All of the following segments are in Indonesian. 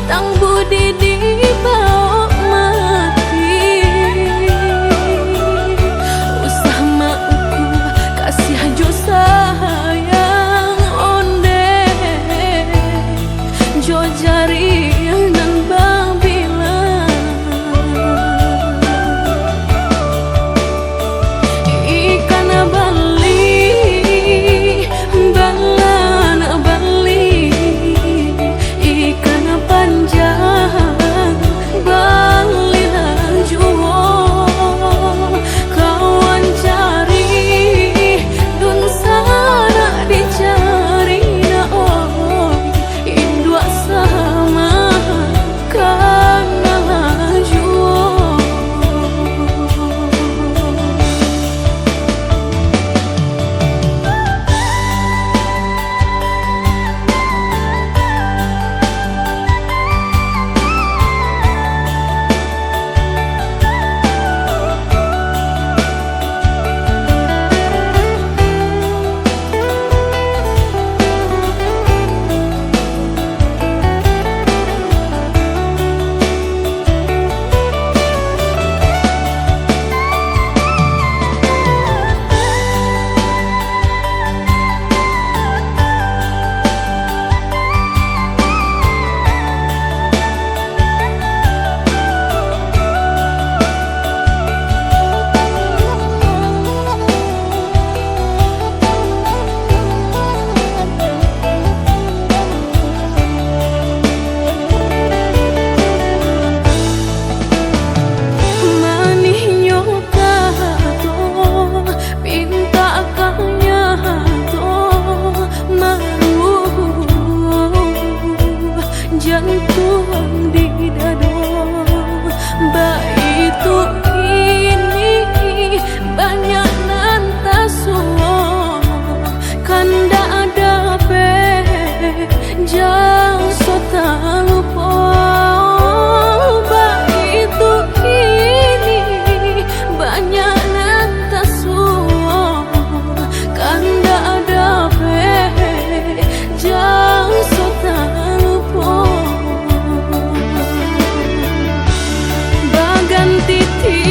tang budi dibawa mati. Usah mauku kasih jo sayang onde jo jari nan babila. Ikan bali balan bali, ikan panjang bali lajuo. Kawan cari dun sana dicari na oi, indua sama karena lajuo. Jantung di dado baitu ini banyak nantasuo kanda ada pe jang sota lupo. Baitu ini banyak nantasuo kanda ada pe jang sota lupo. Bagan titi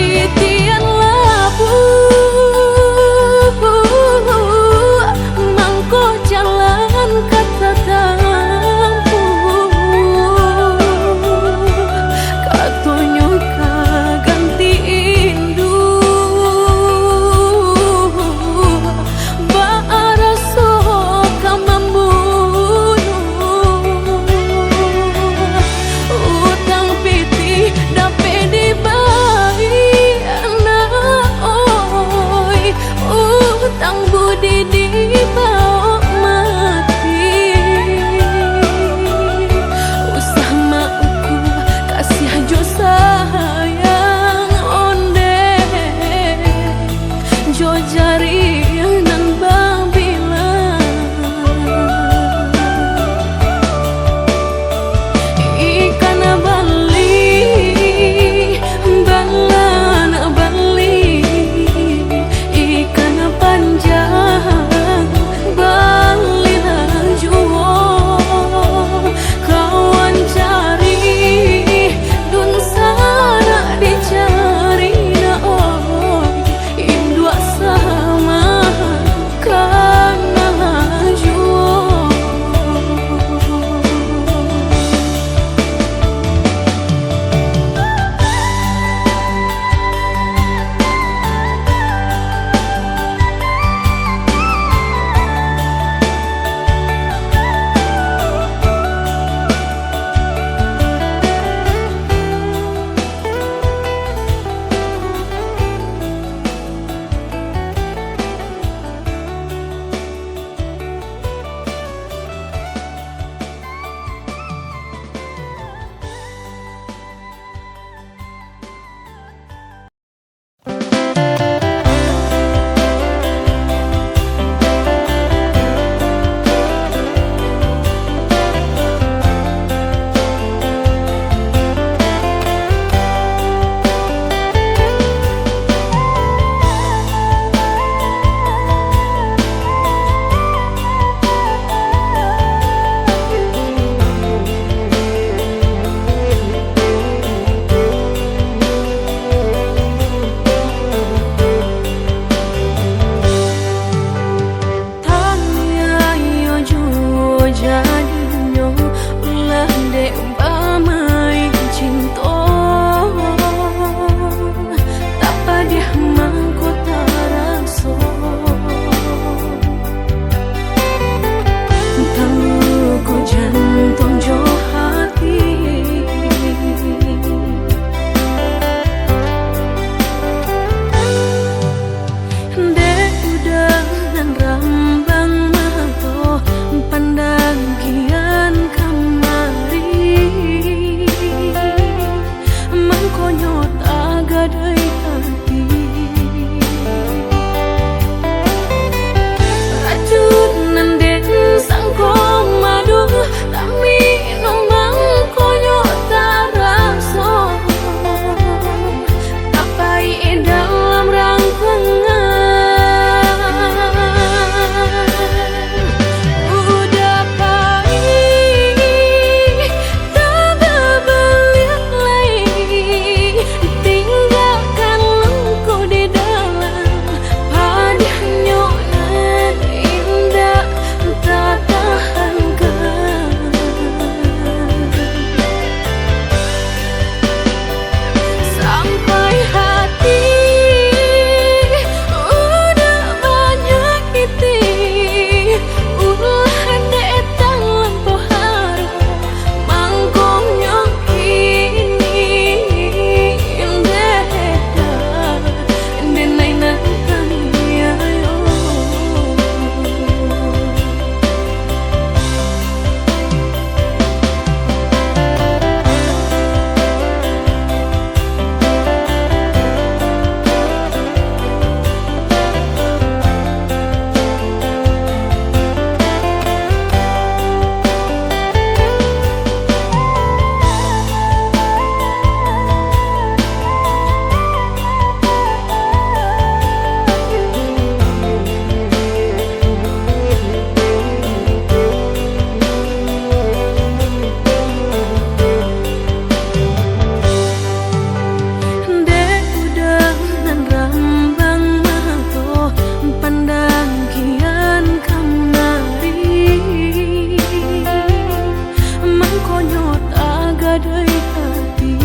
badai hati.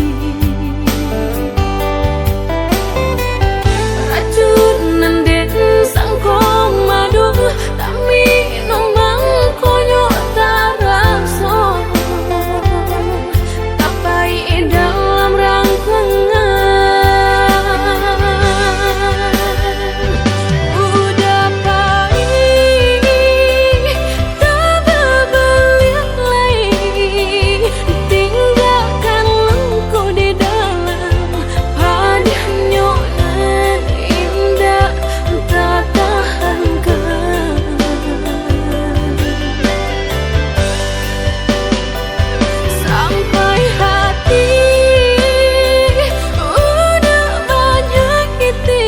Racunan den sangko madu tapi nomang konyo taraso tapai dalam rangkungan. Udah pahit tak berbelit lagi, tinggalkan lengku di dalam padanya nan indah tak tahankan. Sampai hati udah banyak iti,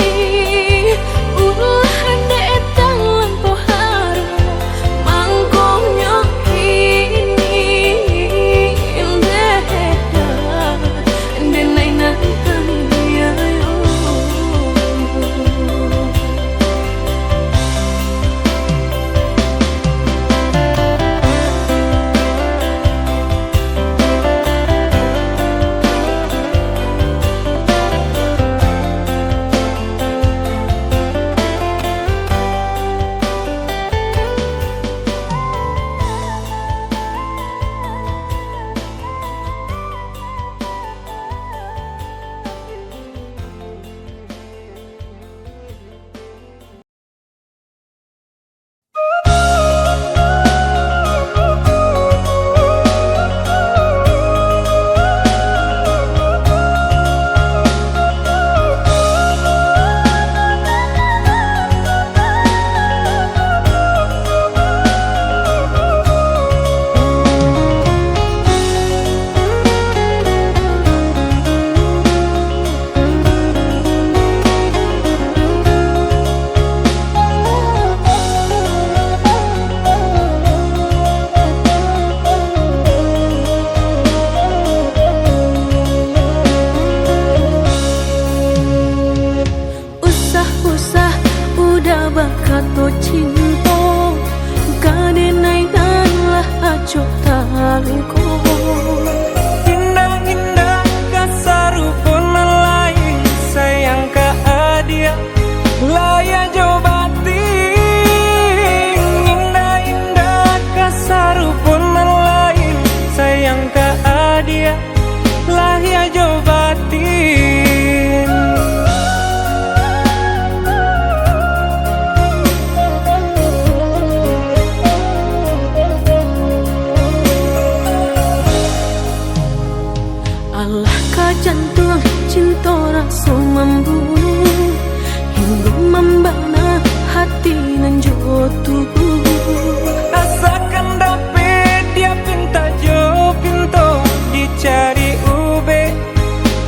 ulah dek tangan pohara mangkongnya kini indah denai nantan ya yo. Usah-usah udah bakato cinta kadenai dan lah acok talengko. Indah-indah kasarupun lain sayang ka adia laya jobatin. Indah-indah kasarupun lain sayang ka adia laya jobatin. Allah ka jantung cinta rasa membunuh hingga membana hati nan jo tubuh. Asakan dapet dia pinta jo pinto dicari ube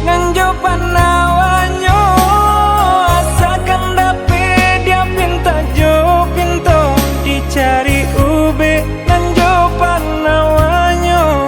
nganjo panawanyo. Asakan dapet dia pinta jo pinto dicari ube nganjo panawanyo.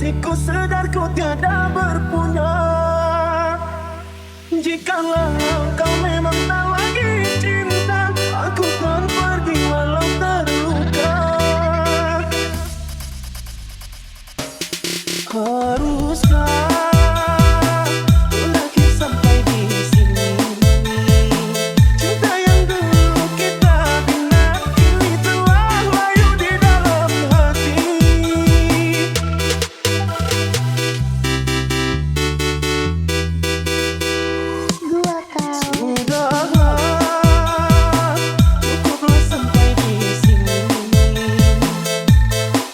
Masih ku sedar ku tiada berpunya. Jikalau kau memang tak lagi cinta, aku kan pergi walau terluka. Haruskah ku lagi sampai di sini? Cinta yang dulu kita bina kini telah layu di dalam hati. Sudahlah, cukuplah sampai di sini.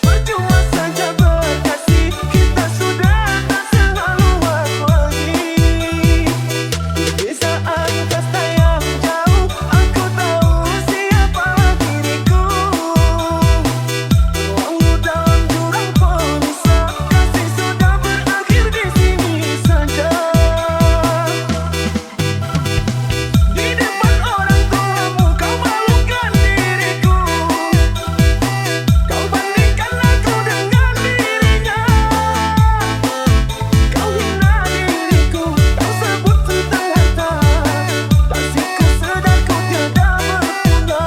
Percuma saja berkasih, kita sudah tak sehaluan lagi. Di saat kasta yang jauh, aku tahu siapa diriku. Walau dalam jurang pemisah, kasih sudah berakhir di sini saja. Di depan orang tuamu kau malukan diriku. Kau bandingkan aku dengan dirinya. Kau hina diriku, kau sebut tentang harta. Masih ku sedar ku tiada berguna.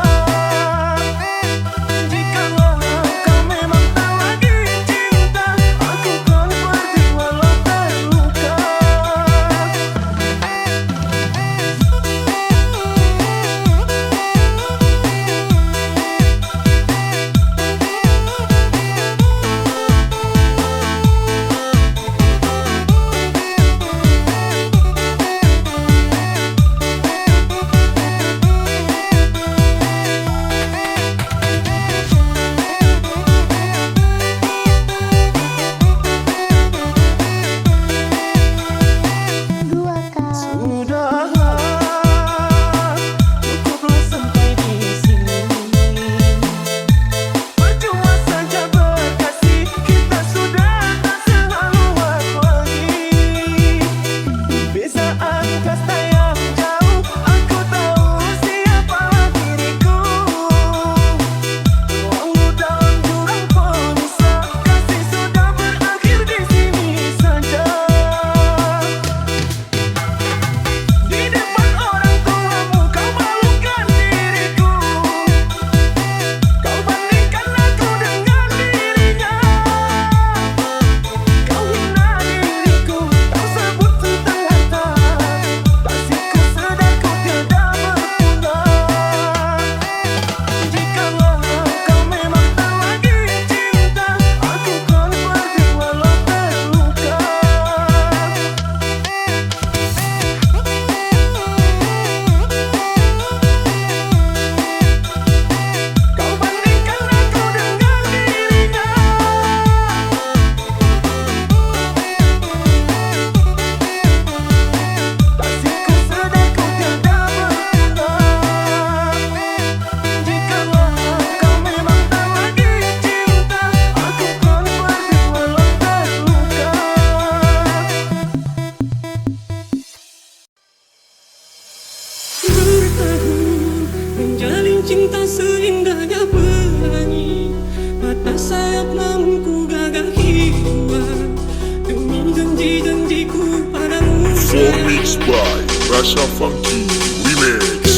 Jikalau kau memang tak lagi cinta, aku kan pergi walau terluka. Sudahlah, cukuplah sampai di sini. Percuma saja berkasih, kita sudah tak sehaluan lagi. Di saat kasta yang jauh, aku tahu siapa diriku. Walau dalam jurang pemisah, kasih sudah berakhir di sini saja. Di depan orang tuamu kau malukan diriku. Kau bandingkan aku dengan dirinya. Kau hina diriku, kau sebut tentang harta. Masih ku sedar ku tiada berguna. Jikalau kau memang tak lagi cinta, aku kan pergi walau terluka. Kau bandingkan aku dengan dirinya. Masih ku sedar ku tiada berguna. Jikalau kau memang tak lagi cinta, aku kan pergi walau terluka. Bertahun menjalin cinta seindahnya pelangi, patah sayap namun ku gagah hidup demi janji-janjiku padamu. Four mixed by Rasha Funky Remix.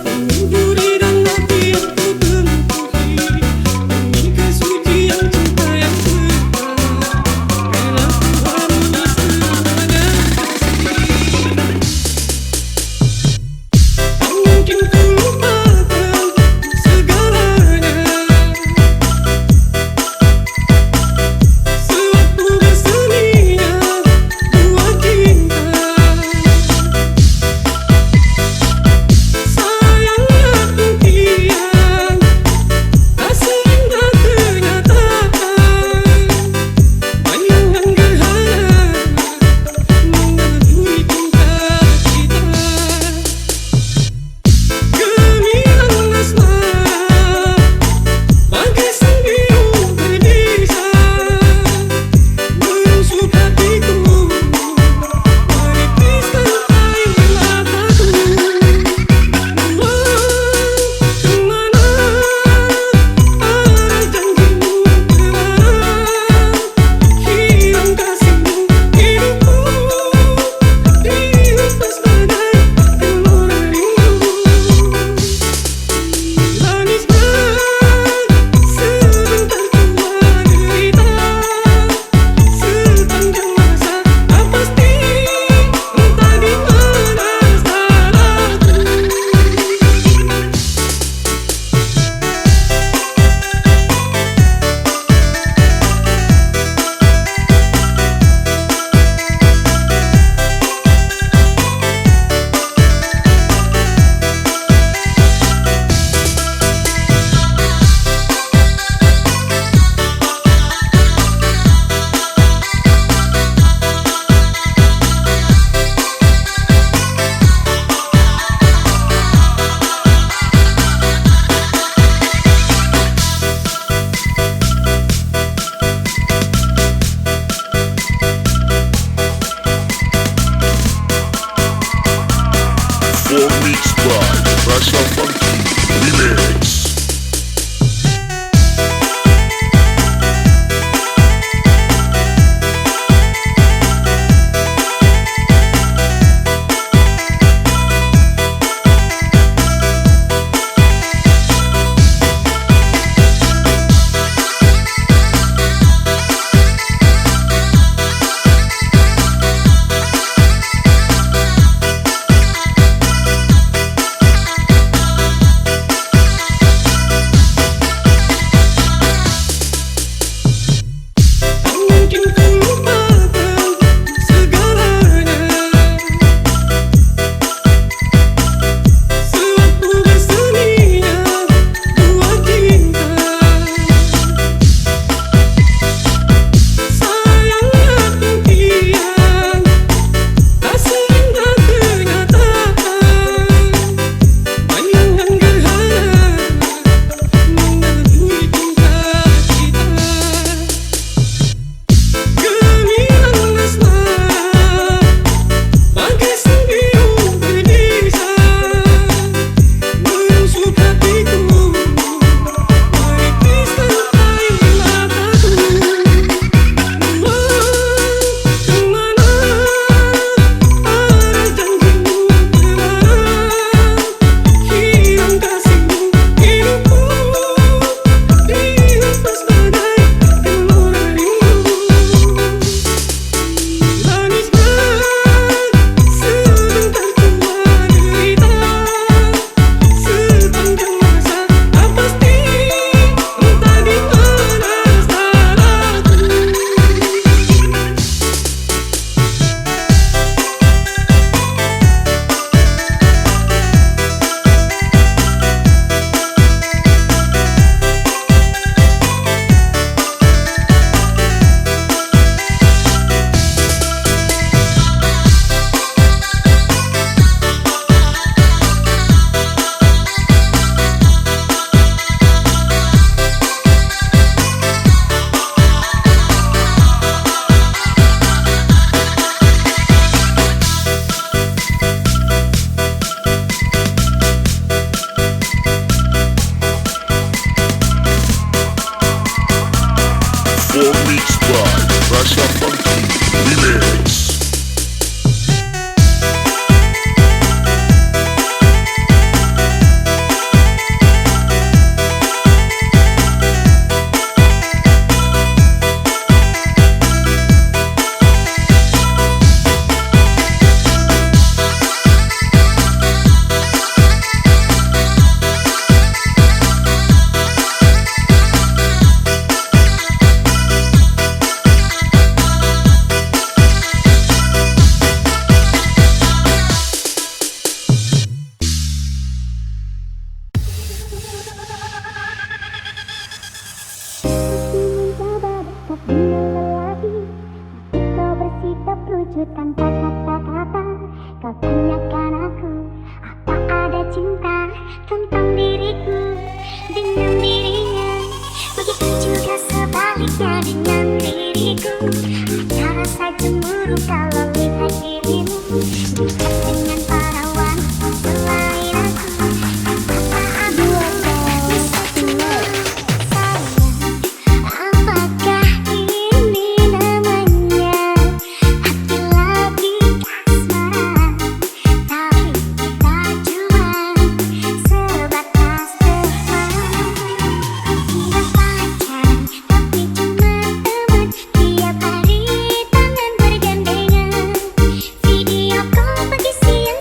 Menyendiri dan hati yang ku tempuhi demi kesucian cinta yang benar. Rela ku harmoni selamanya kasih. Tak mungkin ku lupakan segalanya. Sewaktu berseminya dua cinta. Rasha Funky Remix. Mungkin ku lupakan segalanya sewaktu berseminya dua cinta. Sayangnya impian tak seindah kenyataan. Bayangan gerhana menghantui cinta kita. Gemilang asmara bagai sembiu berdesah menusuk hatiku, menipis tantai mataku. Kemana arah janjimu terarah? Hilang kasihmu, hidupku dihempas bagai gelora rindu. Manisnya sebentar tua derita, sepanjang masa tak pasti entah di mana salahku. For mixed by Rasha Funky Remix. Kau bersikap lucu tanpa kata-kata. Kau tanyakan aku, apa ada cinta tentang diriku dengan dirinya. Begitu juga sebaliknya dengan diriku. Ada rasa cemburu kalau lihat dirimu dekat dengan para wanita selain aku. Apa aku bisa tenang? Sayang, apakah ini namanya hati lagi kasmaran? Tapi kita cuma sebatas teman. Tidak pacaran tapi cuma teman. Tiap hari tangan bergandengan, video call pagi siang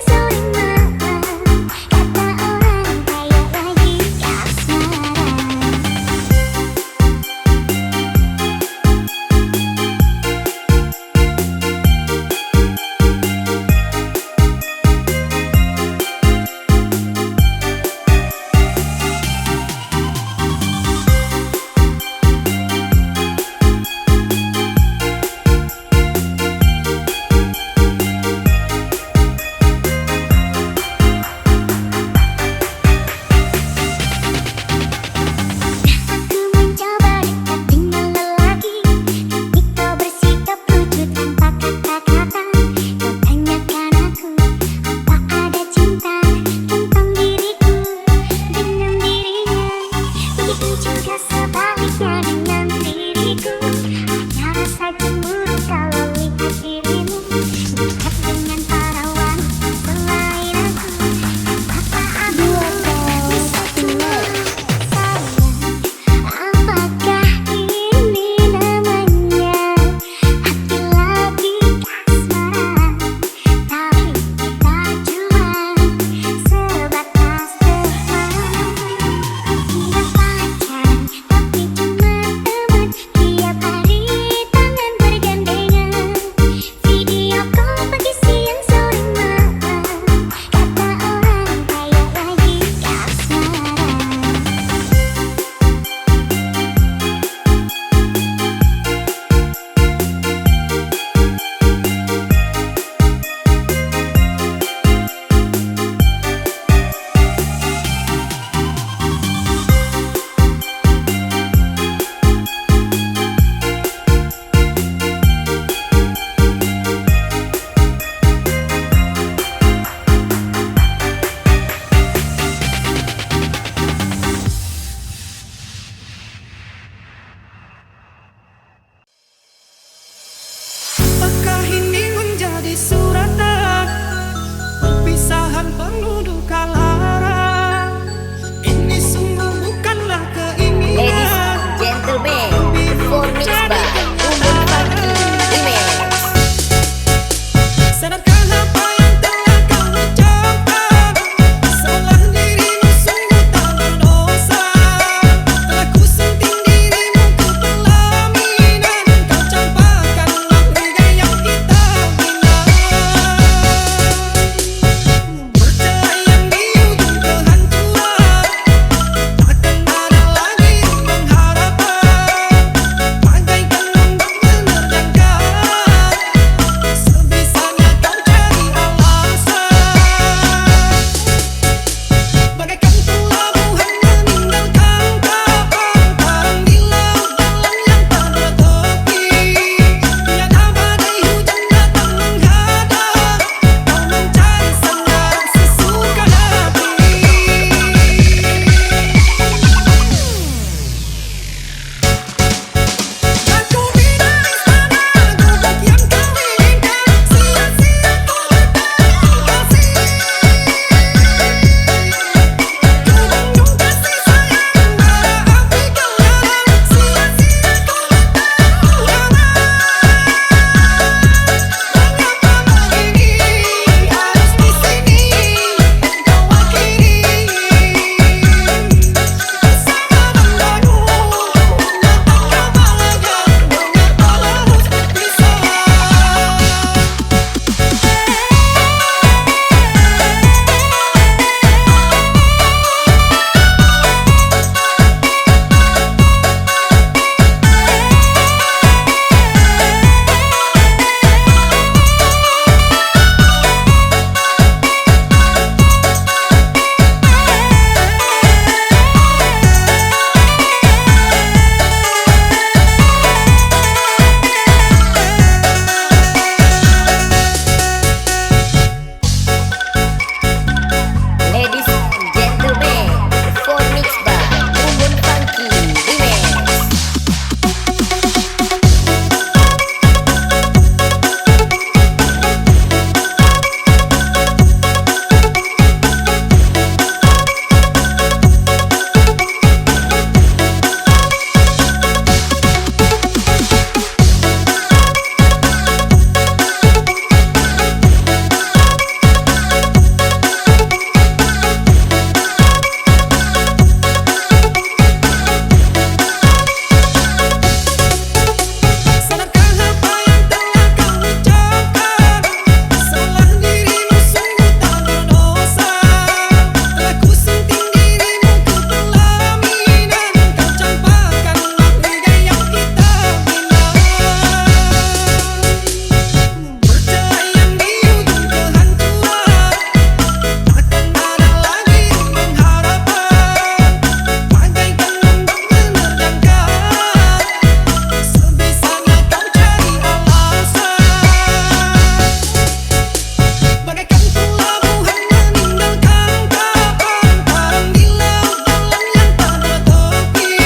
bagaikan pelabuhan meninggalkan kapal di laut dalam yang tak bertepi.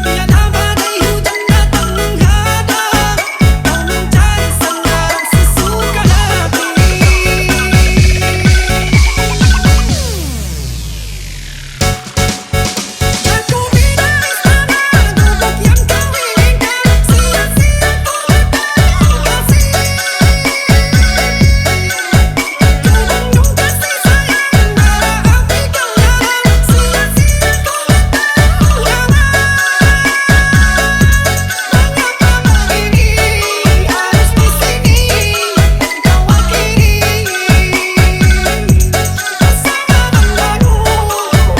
Tiada badai hujan datang menghadap, kau mencari sandaran sesuka hati. Aku bina istana untuk yang kau inginkan, sia-sia kau letakkan kasih. Kau bangun kasih sayang bara api gelaran, sia-sia kau letakkan nyaman. Mengapa begini harus di sini kau akhiri bersama denganku?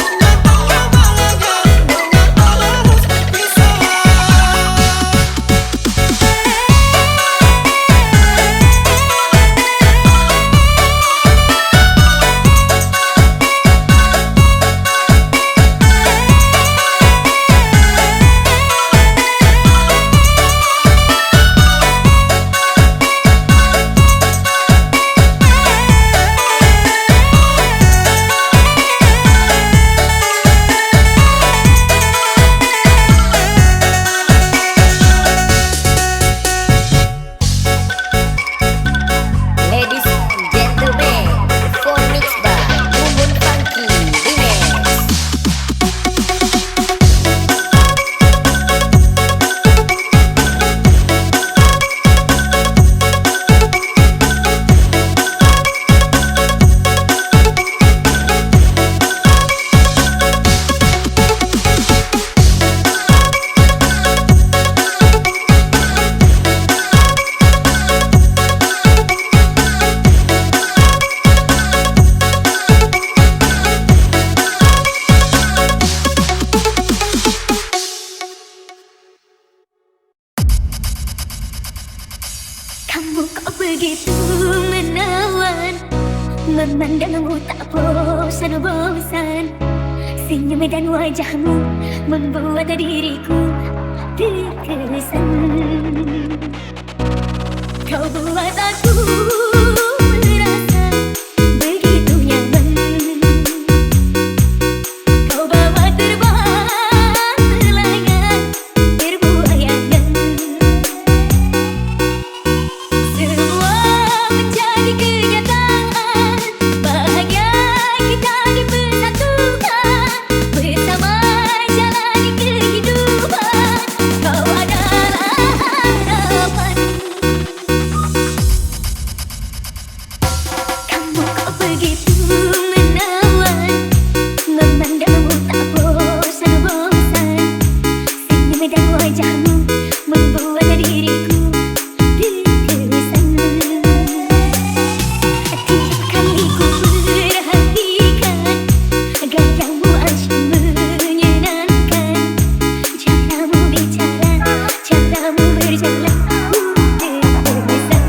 Mengapa balagan, mengapa harus pisah? Ladies and gentlemen, perform mixed by Bumbun Funky Remix. Kamu kok begitu menawan, memandangmu tak bosan-bosan. Senyum dan wajahmu membuat diriku terkesan. Kau buat aku merasa begitu nyaman. Kau bawa terbang melayang berbuayangan. Semua menjadi kenyataan, bahagia kita dipersatukan bersama jalani kehidupan. Kau adalah harapan. Kamu kok begitu menawan, memandangmu tak bosan-bosan. Senyum dan wajahmu membuat diriku terkesan. Tiap kali ku perhatikan gayamu asyik menyenangkan. Caramu bicara, caramu berjalan, ku terkesan.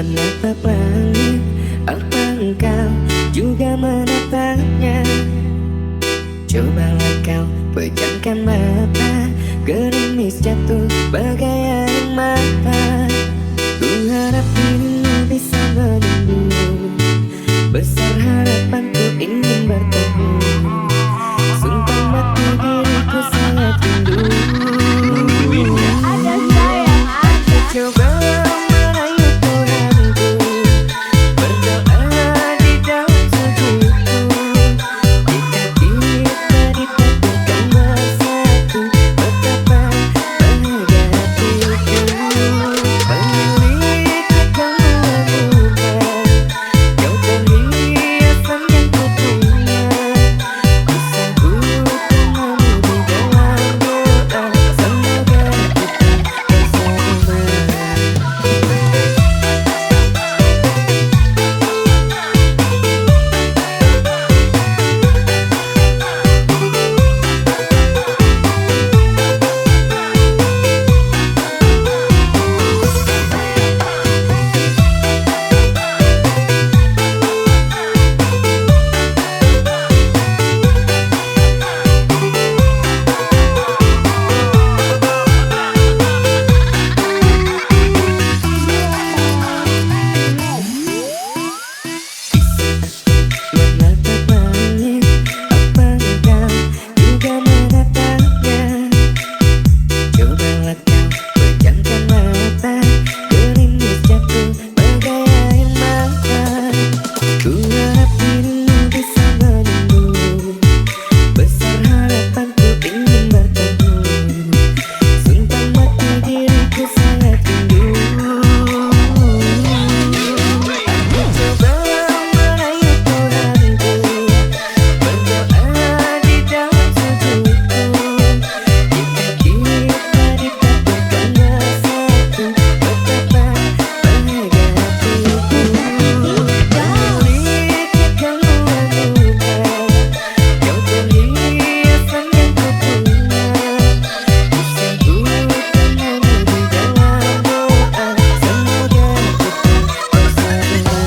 Menatap langit, apa engkau juga menatapnya? Cobalah kau pejamkan mata, gerimis jatuh bagai air mata. Ku harap dirimu bisa menunggu, besar harapanku ingin bertemu. Sumpah mati diriku sangat rindu. Ada sayang, ada. Coba merayu Tuhanku, berdoa di dalam sujudku. Jika kita ditakdirkan bersatu, betapa bahagia hatiku. Memiliki kamu bukan, kau perhiasan yang ku punya. Ku sambut namamu di dalam doa, semoga kita bersama. Menatap langit, apa engkau juga menatapnya? Cobalah kau pejamkan mata, gerimis jatuh bagai air mata. Ku harap dirimu bisa menunggu, besar harapanku ingin bertemu. Sumpah mati diriku sangat rindu. Coba merayu Tuhanku, berdoa di dalam sujudku. Jika kita ditakdirkan bersatu, betapa bahagia hatiku. Memiliki kamu bukan, kau perhiasan yang ku punya. Ku sambut namamu di dalam doa, semoga kita bersama.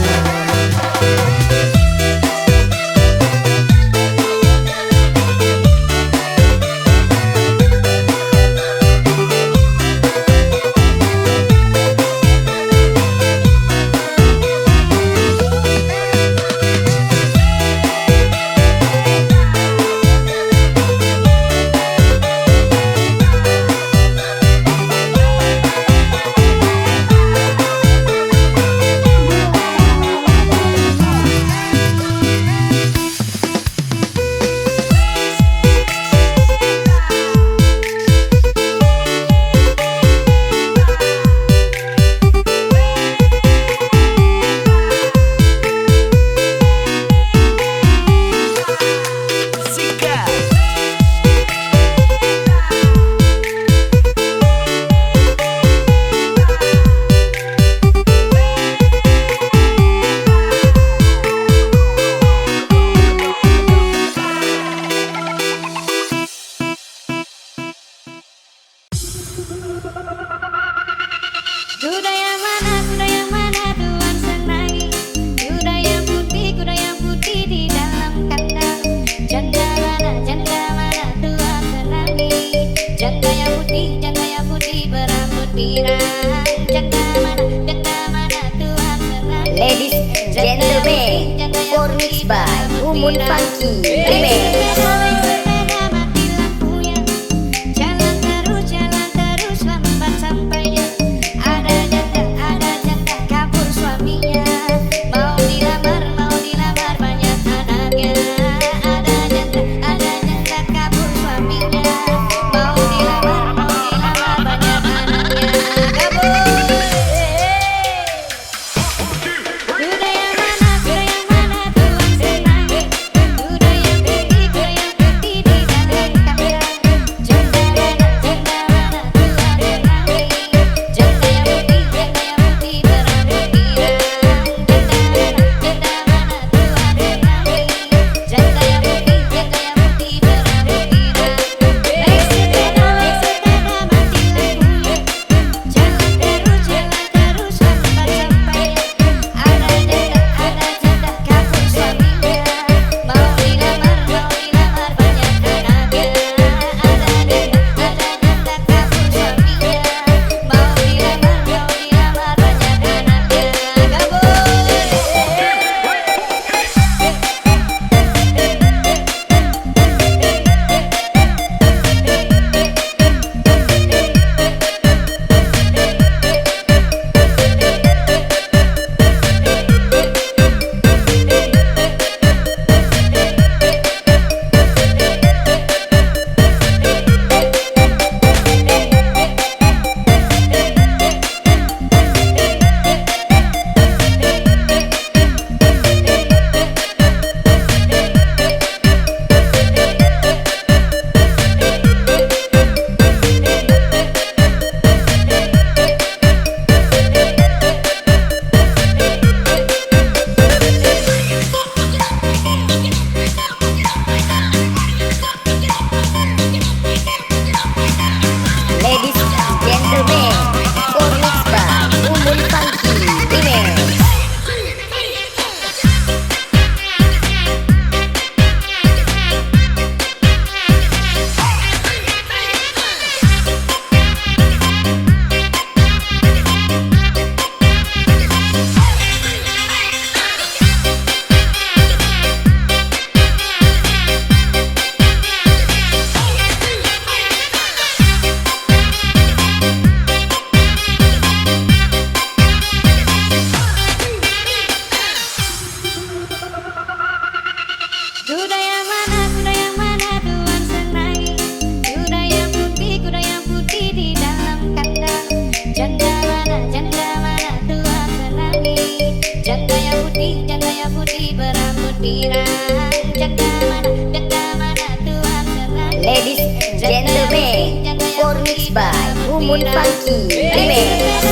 Kuda yang mana Tuhan senangi? Kuda yang putih di dalam kandang. Janda mana Tuhan senangi? Janda yang putih berambut pirang. Janda mana Tuhan senangi? Ladies and gentlemen, performance by Mumun Funky Remix. Jalan terus lambat sampainya. Ada janda kabur suaminya. Mau dilamar banyak anaknya. Ada janda kabur suaminya. Mau dilamar banyak anaknya. Kabur. Kuda yang mana Tuhan senangi? Kuda yang putih Kuda yang mana Tuhan senangi? Kuda yang putih di dalam kandang. Janda mana Tuhan senangi? Janda yang putih berambut pirang. Janda mana Tuhan senangi? Ladies and gentlemen, for mixed by Umun Funky Remix.